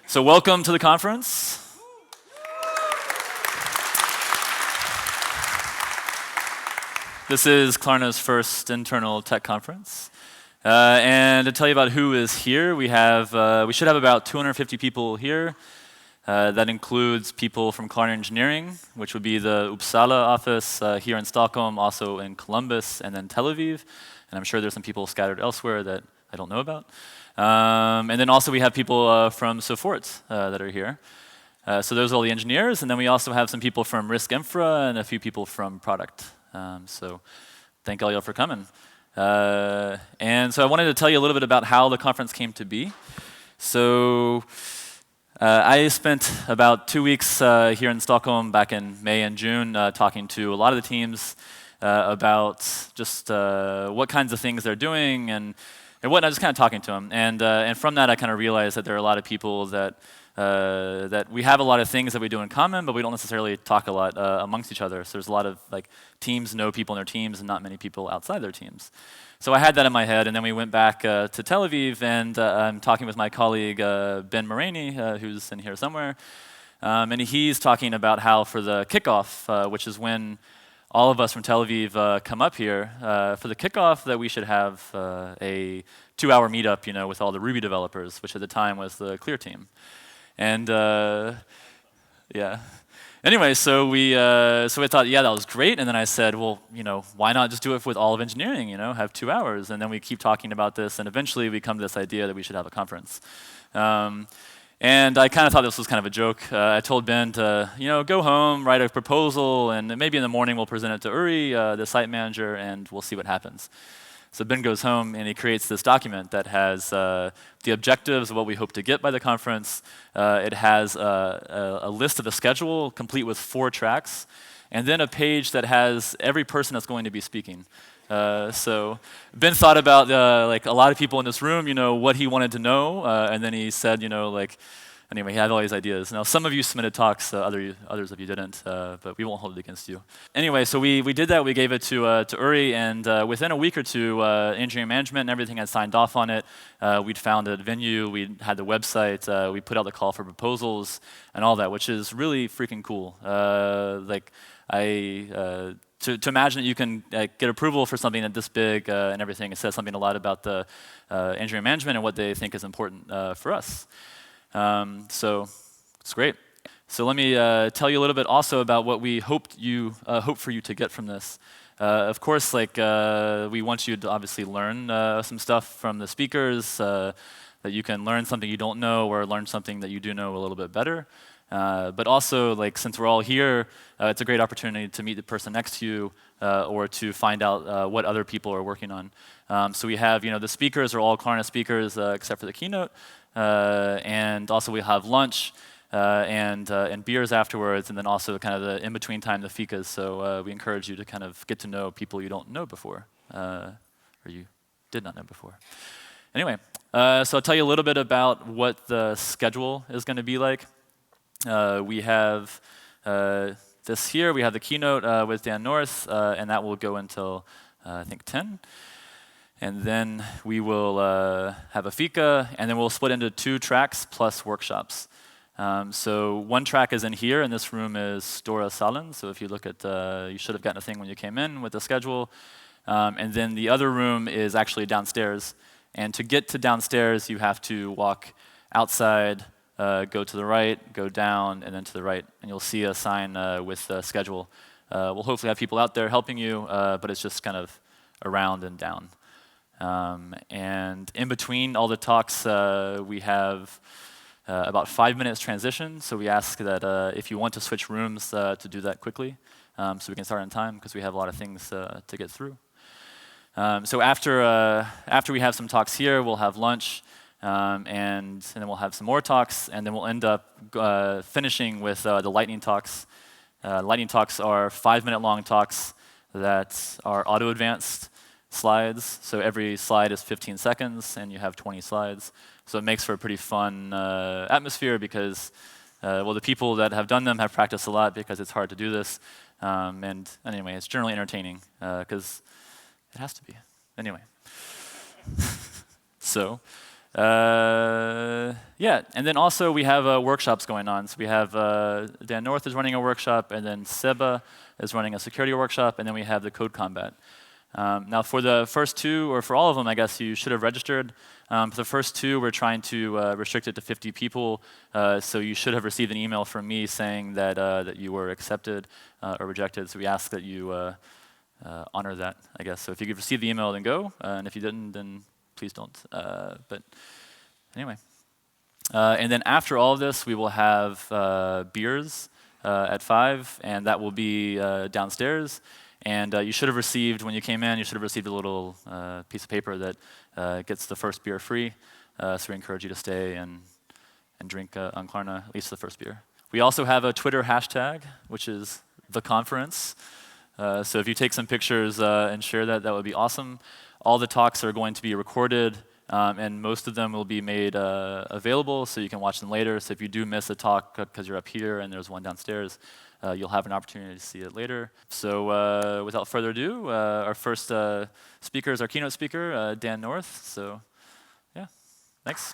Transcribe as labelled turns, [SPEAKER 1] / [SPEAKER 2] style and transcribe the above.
[SPEAKER 1] So welcome to the conference. This is Klarna's first internal tech conference. And to tell you about who is here, we should have about 250 people here. That includes people from Klarna Engineering, which would be the Uppsala office here in Stockholm, also in Columbus, and then Tel Aviv. And I'm sure there's some people scattered elsewhere that I don't know about. And then also we have people from support that are here. So those are all the engineers, and then we also have some people from Risk Infra and a few people from product. So thank all y'all for coming. And so I wanted to tell you a little bit about how the conference came to be. So I spent about 2 weeks here in Stockholm back in May and June talking to a lot of the teams about just what kinds of things they're doing and whatnot, just kind of talking to them. And from that, I kind of realized that there are a lot of people that we have a lot of things that we do in common, but we don't necessarily talk a lot amongst each other. So there's a lot of teams know people in their teams and not many people outside their teams. So I had that in my head, and then we went back to Tel Aviv, and I'm talking with my colleague Ben Moraney, who's in here somewhere, and he's talking about how for the kickoff, which is when all of us from Tel Aviv come up here, for the kickoff that we should have a 2-hour meetup, with all the Ruby developers, which at the time was the Clear team. And yeah. Anyway, so we thought, yeah, that was great. And then I said, well, why not just do it with all of engineering? Have 2 hours. And then we keep talking about this, and eventually we come to this idea that we should have a conference. And I kind of thought this was kind of a joke. I told Ben to, go home, write a proposal, and maybe in the morning we'll present it to Uri, the site manager, and we'll see what happens. So Ben goes home and he creates this document that has the objectives of what we hope to get by the conference. It has a list of a schedule complete with 4 tracks, and then a page that has every person that's going to be speaking. So Ben thought about a lot of people in this room, what he wanted to know, and then he said, anyway, he had all these ideas. Now, some of you submitted talks, others of you didn't, but we won't hold it against you. Anyway, so we did that. We gave it to Uri, and within a week or two, engineering management and everything had signed off on it. We'd found a venue. We had the website. We put out the call for proposals and all that, which is really freaking cool. To imagine that you can get approval for something that this big and everything, it says something a lot about the engineering management and what they think is important for us. So it's great. So let me tell you a little bit also about what we hope for you to get from this. Of course, we want you to obviously learn some stuff from the speakers, that you can learn something you don't know or learn something that you do know a little bit better. But also, since we're all here, it's a great opportunity to meet the person next to you or to find out what other people are working on. So we have, the speakers are all Klarna speakers except for the keynote. And also we have lunch and beers afterwards, and then also kind of the in-between time, the fikas. So we encourage you to kind of get to know people you don't know before, or you did not know before. Anyway, so I'll tell you a little bit about what the schedule is going to be like. We have this here. We have the keynote with Dan North, and that will go until, I think, 10. And then we will have a fika, and then we'll split into 2 tracks plus workshops. So one track is in here, and this room is Stora Salen. So if you look at, you should have gotten a thing when you came in with the schedule. And then the other room is actually downstairs. And to get to downstairs, you have to walk outside, go to the right, go down, and then to the right. And you'll see a sign with the schedule. We'll hopefully have people out there helping you, but it's just kind of around and down. And in between all the talks, we have about 5 minutes transition. So we ask that if you want to switch rooms, to do that quickly, so we can start on time because we have a lot of things to get through. So after we have some talks here, we'll have lunch, and then we'll have some more talks, and then we'll end up finishing with the lightning talks. Lightning talks are 5-minute long talks that are auto-advanced slides. So every slide is 15 seconds, and you have 20 slides. So it makes for a pretty fun atmosphere because, the people that have done them have practiced a lot because it's hard to do this. And anyway, it's generally entertaining because it has to be. Anyway. So Yeah, and then also we have workshops going on. So we have Dan North is running a workshop, and then Seba is running a security workshop, and then we have the Code Combat. Now for the first two, or for all of them, I guess you should have registered. For the first two, we're trying to restrict it to 50 people. So you should have received an email from me saying that, that you were accepted or rejected. So we ask that you honor that, I guess. So if you could receive the email, then go. And if you didn't, then please don't. But anyway. And then after all of this, we will have beers at 5, and that will be downstairs. And you should have received, when you came in, you should have received a little piece of paper that gets the first beer free. So we encourage you to stay and drink on Klarna, at least the first beer. We also have a Twitter hashtag, which is the conference. So if you take some pictures and share that, that would be awesome. All the talks are going to be recorded, and most of them will be made available, so you can watch them later. So if you do miss a talk because you're up here and there's one downstairs, you'll have an opportunity to see it later. So without further ado, our first speaker is our keynote speaker, Dan North. So yeah, thanks.